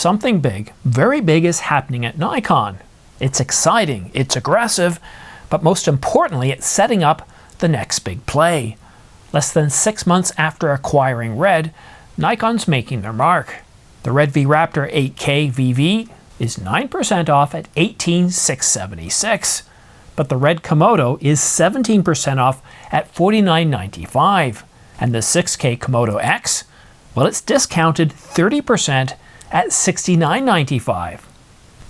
Something big, very big is happening at Nikon. It's exciting, it's aggressive, but most importantly, it's setting up the next big play. Less than 6 months after acquiring Red, Nikon's making their mark. The Red V Raptor 8K VV is 9% off at $18,676, but the Red Komodo is 17% off at $49.95, and the 6K Komodo X, well, it's discounted 30% at $69.95.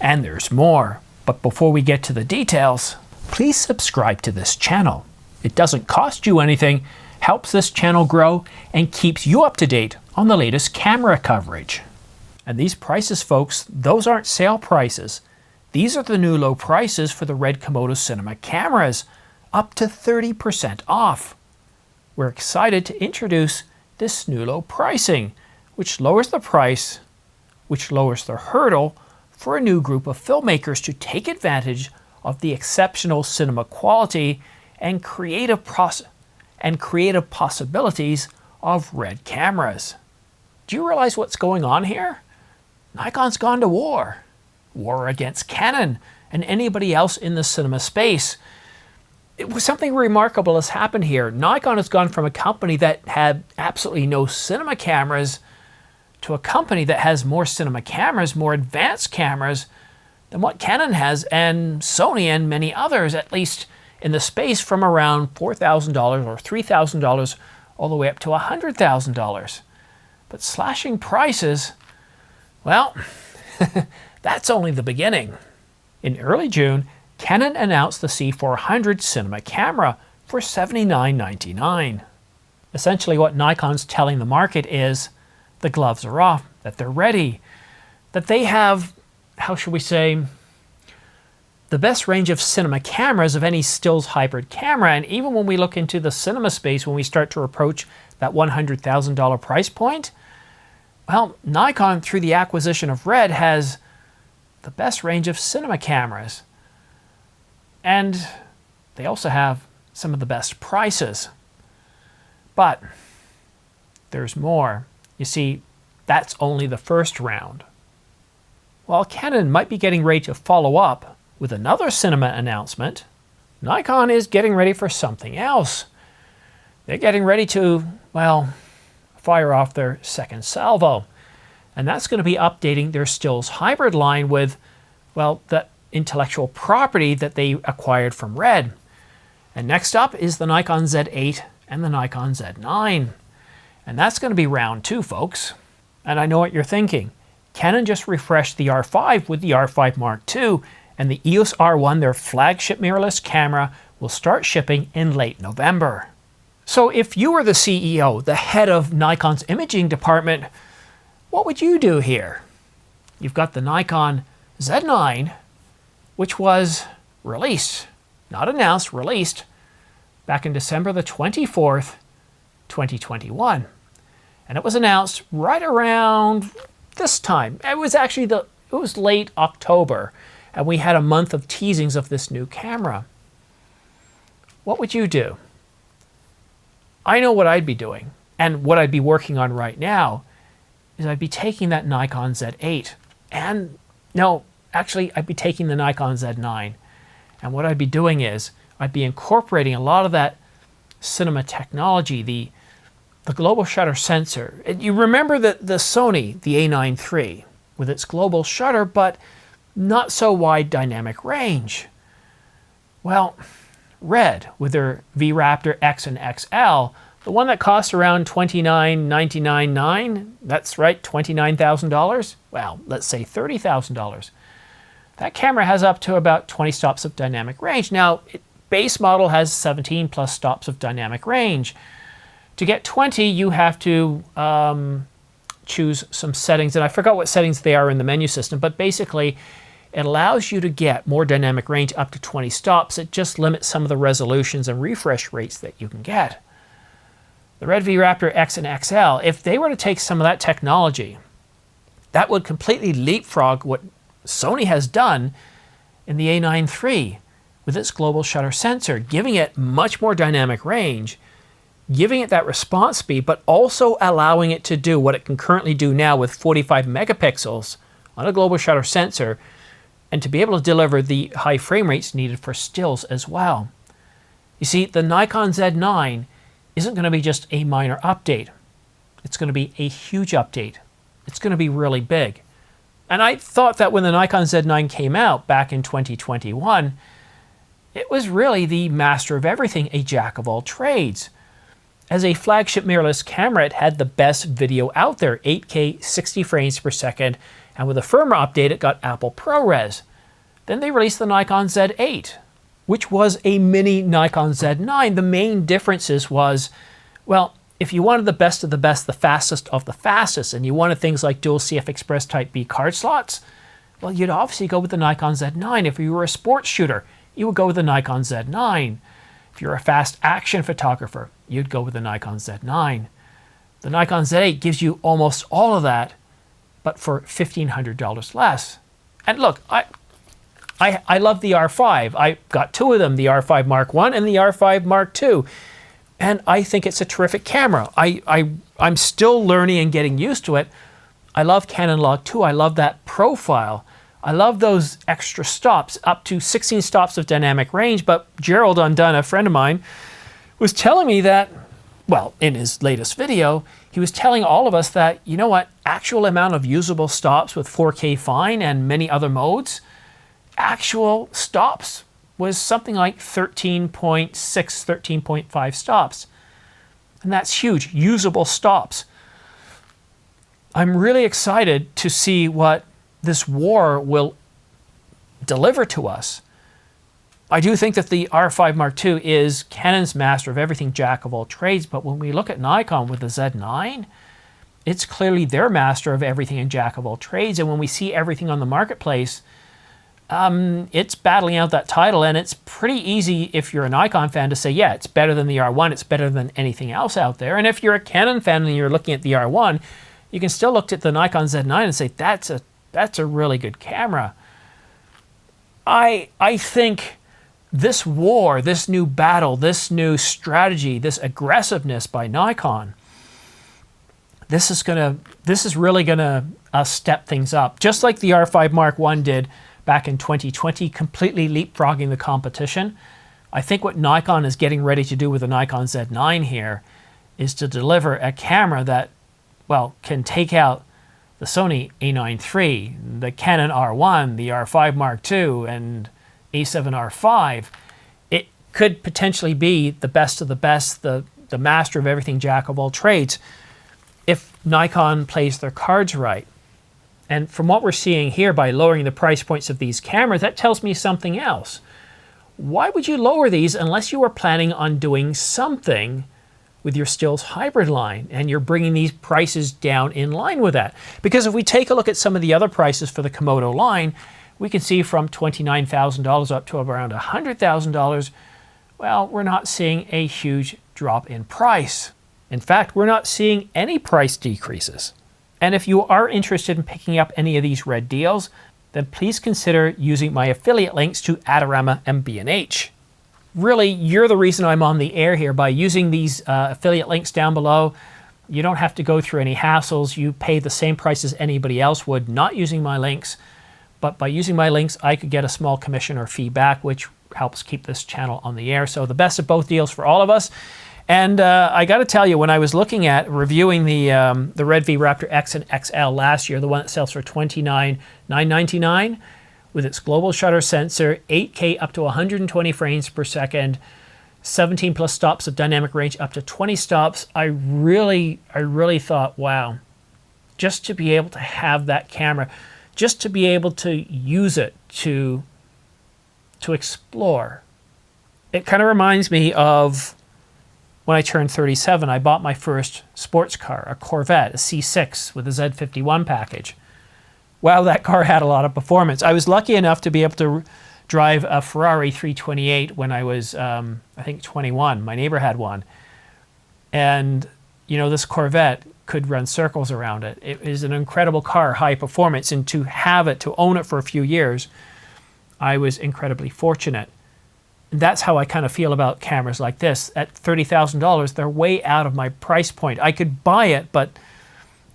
And there's more. But before we get to the details, please subscribe to this channel. It doesn't cost you anything, helps this channel grow, and keeps you up to date on the latest camera coverage. And these prices, folks, those aren't sale prices. These are the new low prices for the Red Komodo cinema cameras, up to 30% off. We're excited to introduce this new low pricing, which lowers the price, which lowers the hurdle for a new group of filmmakers to take advantage of the exceptional cinema quality and creative possibilities of Red cameras. Do you realize what's going on here? Nikon's gone to war. War against Canon and anybody else in the cinema space. Something remarkable has happened here. Nikon has gone from a company that had absolutely no cinema cameras to a company that has more cinema cameras, more advanced cameras than what Canon has, and Sony and many others, at least in the space from around $4,000 or $3,000 all the way up to $100,000. But slashing prices, well, that's only the beginning. In early June, Canon announced the C400 cinema camera for $79.99. Essentially what Nikon's telling the market is the gloves are off, that they're ready, that they have, how should we say, the best range of cinema cameras of any stills hybrid camera. And even when we look into the cinema space, when we start to approach that $100,000 price point, well, Nikon, through the acquisition of Red, has the best range of cinema cameras. And they also have some of the best prices. But there's more. You see, that's only the first round. While Canon might be getting ready to follow up with another cinema announcement, Nikon is getting ready for something else. They're getting ready to, well, fire off their second salvo. And that's going to be updating their stills hybrid line with, well, the intellectual property that they acquired from Red. And next up is the Nikon Z8 and the Nikon Z9. And that's going to be round two, folks. And I know what you're thinking. Canon just refreshed the R5 with the R5 Mark II, and the EOS R1, their flagship mirrorless camera, will start shipping in late November. So if you were the CEO, the head of Nikon's imaging department, what would you do here? You've got the Nikon Z9, which was released, not announced, released, back in December the 24th, 2021. And it was announced right around this time. It was actually it was late October, and we had a month of teasings of this new camera. What would you do? I know what I'd be doing, and what I'd be working on right now is I'd be taking that Nikon Z8, and no, actually I'd be taking the Nikon Z9, and what I'd be doing is I'd be incorporating a lot of that cinema technology, the global shutter sensor. And you remember the Sony, the A9 III, with its global shutter, but not so wide dynamic range. Well, Red, with their V Raptor X and XL, the one that costs around $29,999, that's right, $29,000, well, let's say $30,000. That camera has up to about 20 stops of dynamic range. Now, base model has 17 plus stops of dynamic range. To get 20, you have to choose some settings, and I forgot what settings they are in the menu system, but basically it allows you to get more dynamic range up to 20 stops. It just limits some of the resolutions and refresh rates that you can get. The Red V Raptor X and XL, if they were to take some of that technology, that would completely leapfrog what Sony has done in the A9 III with its global shutter sensor, giving it much more dynamic range, giving it that response speed, but also allowing it to do what it can currently do now with 45 megapixels on a global shutter sensor, and to be able to deliver the high frame rates needed for stills as well. You see, the Nikon Z9 isn't going to be just a minor update. It's going to be a huge update. It's going to be really big. And I thought that when the Nikon Z9 came out back in 2021, it was really the master of everything, a jack of all trades. As a flagship mirrorless camera, it had the best video out there, 8K 60 frames per second, and with a firmware update, it got Apple ProRes. Then they released the Nikon Z8, which was a mini Nikon Z9. The main differences was, well, if you wanted the best of the best, the fastest of the fastest, and you wanted things like dual CF Express Type B card slots, well, you'd obviously go with the Nikon Z9. If you were a sports shooter, you would go with the Nikon Z9. If you're a fast action photographer, you'd go with the Nikon Z9. The Nikon Z8 gives you almost all of that, but for $1,500 less. And look, I love the R5. I got two of them, the R5 Mark I and the R5 Mark II. And I think it's a terrific camera. I'm still learning and getting used to it. I love Canon Log 2. I love that profile. I love those extra stops, up to 16 stops of dynamic range. But Gerald Undone, a friend of mine, was telling me that, well, in his latest video, he was telling all of us that, you know what, actual amount of usable stops with 4K fine and many other modes, actual stops was something like 13.6, 13.5 stops. And that's huge, usable stops. I'm really excited to see what this war will deliver to us. I do think that the R5 Mark II is Canon's master of everything, jack of all trades, but when we look at Nikon with the Z9, it's clearly their master of everything and jack of all trades. And when we see everything on the marketplace, it's battling out that title, and it's pretty easy if you're a Nikon fan to say, yeah, it's better than the R1, it's better than anything else out there. And if you're a Canon fan and you're looking at the R1, you can still look at the Nikon Z9 and say, that's a really good camera. I think this war, this new battle, this new strategy, this aggressiveness by Nikon, this is really gonna step things up. Just like the R5 Mark I did back in 2020, completely leapfrogging the competition. I think what Nikon is getting ready to do with the Nikon Z9 here is to deliver a camera that, well, can take out the Sony A9 III, the Canon R1, the R5 Mark II, and A7R5. It could potentially be the best of the best, the master of everything, jack of all trades, if Nikon plays their cards right. And from what we're seeing here, by lowering the price points of these cameras, that tells me something else. Why would you lower these unless you were planning on doing something with your stills hybrid line and you're bringing these prices down in line with that? Because if we take a look at some of the other prices for the Komodo line, we can see from $29,000 up to around $100,000, well, we're not seeing a huge drop in price. In fact, we're not seeing any price decreases. And if you are interested in picking up any of these red deals, then please consider using my affiliate links to Adorama and B&H. Really, you're the reason I'm on the air here. By using these affiliate links down below, you don't have to go through any hassles. You pay the same price as anybody else would not using my links. But by using my links, I could get a small commission or fee back, which helps keep this channel on the air. So the best of both deals for all of us. And I got to tell you, when I was looking at reviewing the Red V Raptor X and XL last year, the one that sells for $29,999 with its global shutter sensor, 8K up to 120 frames per second, 17 plus stops of dynamic range up to 20 stops, I really thought, wow, just to be able to have that camera, just to be able to use it to explore. It kind of reminds me of when I turned 37, I bought my first sports car, a Corvette, a C6 with a Z51 package. Wow, that car had a lot of performance. I was lucky enough to be able to drive a Ferrari 328 when I was, I think, 21. My neighbor had one. And, you know, this Corvette could run circles around it. It is an incredible car, high performance. And to have it, to own it for a few years, I was incredibly fortunate. That's how I kind of feel about cameras like this. At $30,000, they're way out of my price point. I could buy it, but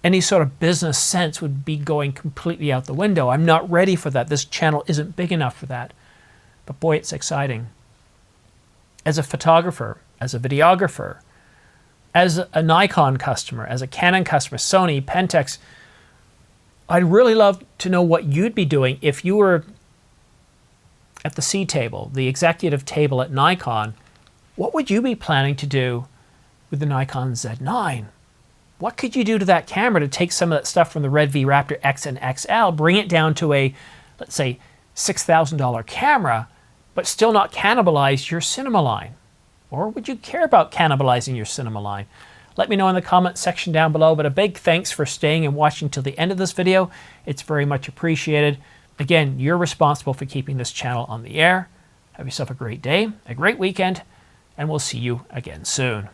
any sort of business sense would be going completely out the window. I'm not ready for that. This channel isn't big enough for that. But boy, it's exciting. As a photographer, as a videographer, as a Nikon customer, as a Canon customer, Sony, Pentax, I'd really love to know what you'd be doing if you were at the C table, the executive table at Nikon. What would you be planning to do with the Nikon Z9? What could you do to that camera to take some of that stuff from the Red V Raptor X and XL, bring it down to a, let's say, $6,000 camera, but still not cannibalize your cinema line? Or would you care about cannibalizing your cinema line? Let me know in the comment section down below, but a big thanks for staying and watching till the end of this video. It's very much appreciated. Again, you're responsible for keeping this channel on the air. Have yourself a great day, a great weekend, and we'll see you again soon.